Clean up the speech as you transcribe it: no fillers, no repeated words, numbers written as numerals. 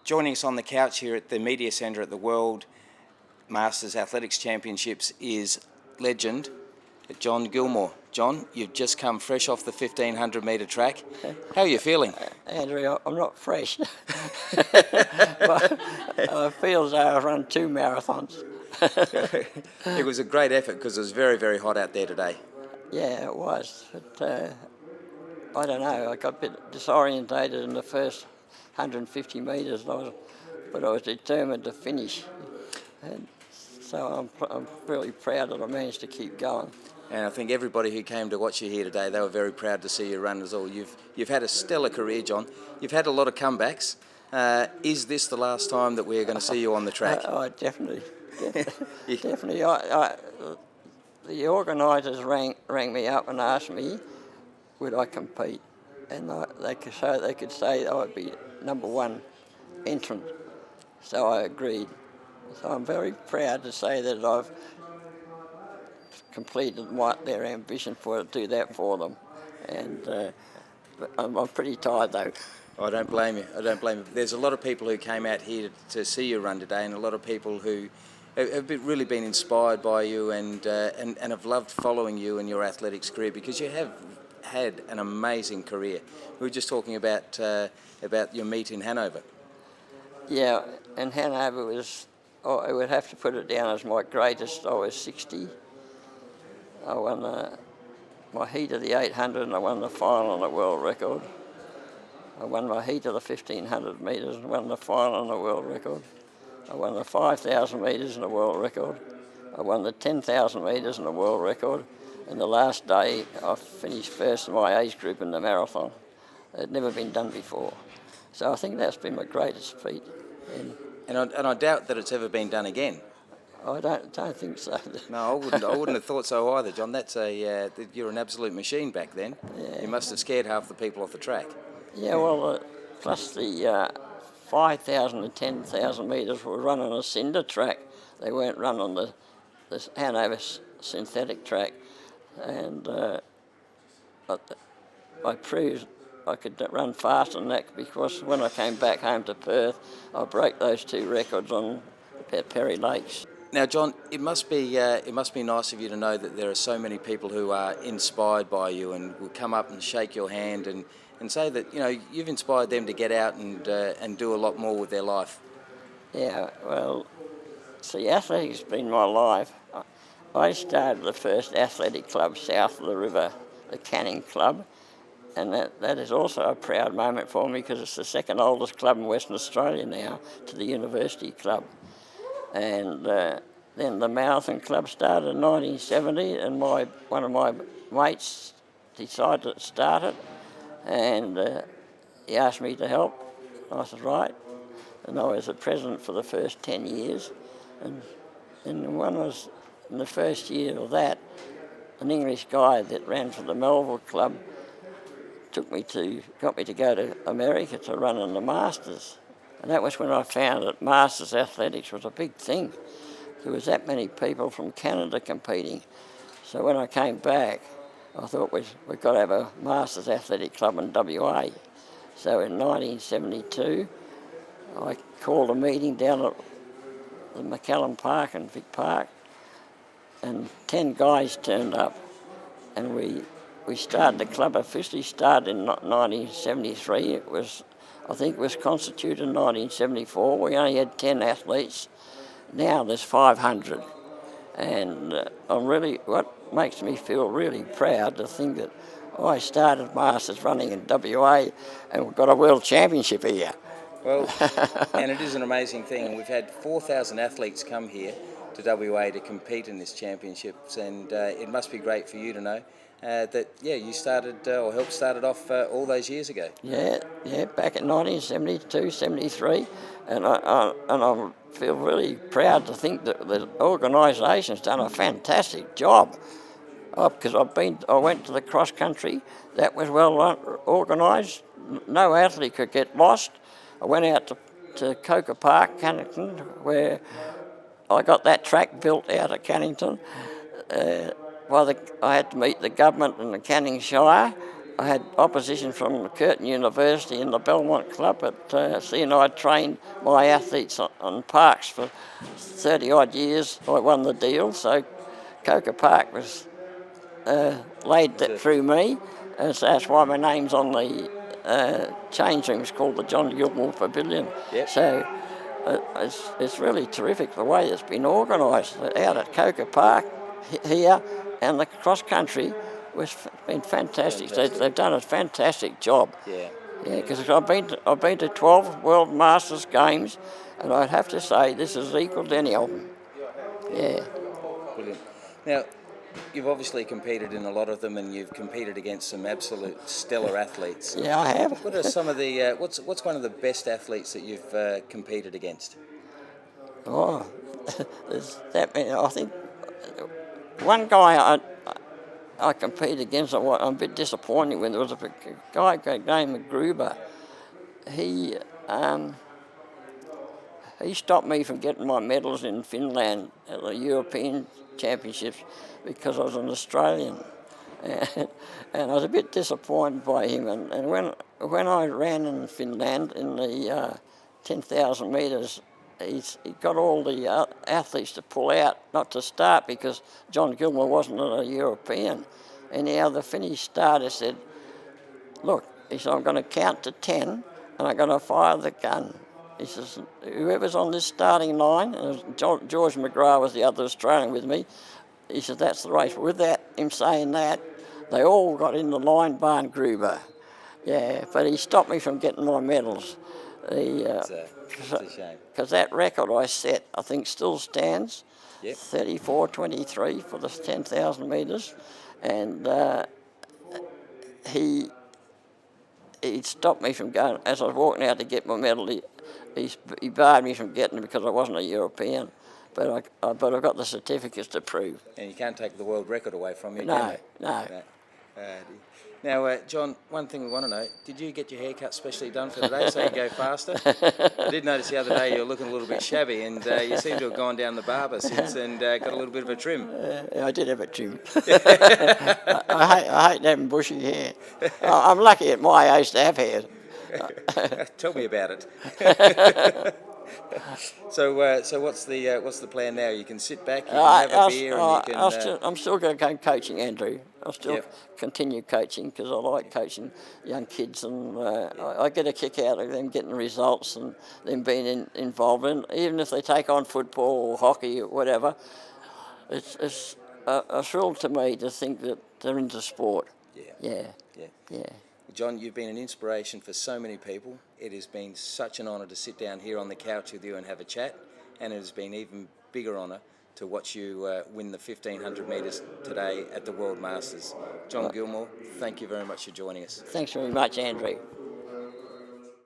Joining us on the couch here at the Media Centre at the World Masters Athletics Championships is legend John Gilmour. John, you've just come fresh off the 1500 metre track. How are you feeling? Andrew, I'm not fresh. But I feel as though I've run 2 marathons. It was a great effort because it was very, very hot out there today. Yeah, it was. But I don't know, I got a bit disorientated in the first 150 metres, but I was determined to finish. And so I'm really proud that I managed to keep going. And I think everybody who came to watch you here today, they were very proud to see you run as well. You've had a stellar career, John. You've had a lot of comebacks. Is this the last time that we're going to see you on the track? Oh, definitely. Definitely. The organisers rang me up and asked me would I compete, and they could say I would be #1 entrant. So I agreed. So I'm very proud to say that I've completed their ambition to do that for them, and I'm pretty tired though. I don't blame you. I don't blame you. There's a lot of people who came out here to see you run today, and a lot of people who have really been inspired by you and have loved following you in your athletics career, because you have had an amazing career. We were just talking about your meet in Hanover. Yeah, and Hanover was, I would have to put it down as my greatest. I was 60. I won my heat of the 800 and I won the final on the world record. I won my heat of the 1500 metres and won the final on the world record. I won the 5,000 metres and the world record. I won the 10,000 metres and the world record. And the last day I finished first in my age group in the marathon. It had never been done before. So I think that's been my greatest feat. And I doubt that it's ever been done again. I don't think so. No, I wouldn't have thought so either, John. You're an absolute machine back then. Yeah. You must have scared half the people off the track. Yeah, well, plus the 5,000 and 10,000 metres were run on a cinder track. They weren't run on the Hanover synthetic track. And I proved I could run faster than that, because when I came back home to Perth, I broke those 2 records on Perry Lakes. Now, John, it must be nice of you to know that there are so many people who are inspired by you and will come up and shake your hand and say that you've inspired them to get out and do a lot more with their life. Yeah, well, see, athletics has been my life. I started the first athletic club south of the river, the Canning Club, and that is also a proud moment for me, because it's the second oldest club in Western Australia now, to the University Club. And then the Marathon Club started in 1970, and one of my mates decided to start it, and he asked me to help. I said, right. And I was the president for the first 10 years. And one was, in the first year of that, an English guy that ran for the Melville Club got me to go to America to run in the Masters. And that was when I found that Masters athletics was a big thing. There was that many people from Canada competing. So when I came back, I thought we've got to have a Masters athletic club in WA. So in 1972, I called a meeting down at the McCallum Park in Vic Park, and 10 guys turned up, and we started the club. Officially started in 1973. I think it was constituted in 1974. We only had 10 athletes. Now there's 500. And what makes me feel really proud to think that I started Masters running in WA and we've got a world championship here. Well, and it is an amazing thing. And we've had 4,000 athletes come here to WA to compete in this championships, and it must be great for you to know that you started or helped start it off all those years ago. Yeah, back in 1972, 73, and I feel really proud to think that the organisation's done a fantastic job. Because I went to the cross country, that was well organised. No athlete could get lost. I went out to Coker Park, Cannington, where I got that track built out at Cannington. I had to meet the government in the Canning Shire. I had opposition from Curtin University and the Belmont Club at seeing I trained my athletes on parks for 30 odd years. I won the deal, so Coker Park was laid that through me, and so that's why my name's on the change rooms called the John Gilmour Pavilion. Yep. So it's really terrific the way it's been organised out at Coker Park here, and the cross country was been fantastic. They've done a fantastic job. Yeah. Yeah, because I've been to 12 World Masters games, and I'd have to say this is equal to any of them. Yeah. Brilliant. Now, you've obviously competed in a lot of them, and you've competed against some absolute stellar athletes. Yeah, I have. What are some of the what's one of the best athletes that you've competed against? Oh, there's that many. I think one guy I competed against, I'm a bit disappointed when there was a guy named Gruber. He stopped me from getting my medals in Finland at the European Championships because I was an Australian. And I was a bit disappointed by him. And when I ran in Finland in the 10,000 metres, he got all the athletes to pull out, not to start, because John Gilmour wasn't a European. Anyhow, the Finnish starter said, look, he said, I'm going to count to 10 and I'm going to fire the gun. He says, whoever's on this starting line, and George McGrath was the other Australian with me, he said, that's the race. With that, him saying that, they all got in the line, barn Gruber. Yeah, but he stopped me from getting my medals. It's a shame. Because that record I set, I think, still stands. Yep. 34:23 for the 10,000 metres. And he stopped me from going. As I was walking out to get my medal, he barred me from getting it because I wasn't a European. But I got the certificates to prove. And you can't take the world record away from you, No, can you? no. Now, John, one thing we want to know, did you get your haircut specially done for today so you go faster? I did notice the other day you were looking a little bit shabby, and you seem to have gone down the barber since and got a little bit of a trim. I did have a trim. I hate having bushy hair. I'm lucky at my age to have hair. Tell me about it. So what's the plan now? You can sit back, you can have a beer, and you can. I'm still going to go coaching, Andrew. I'll still Yep. continue coaching because I like coaching young kids, and I get a kick out of them getting results and them being involved in. Even if they take on football or hockey or whatever, it's a thrill to me to think that they're into sport. Yeah. John, you've been an inspiration for so many people. It has been such an honour to sit down here on the couch with you and have a chat, and it has been even bigger honour to watch you win the 1,500 metres today at the World Masters. John Gilmour, thank you very much for joining us. Thanks very much, Andrew.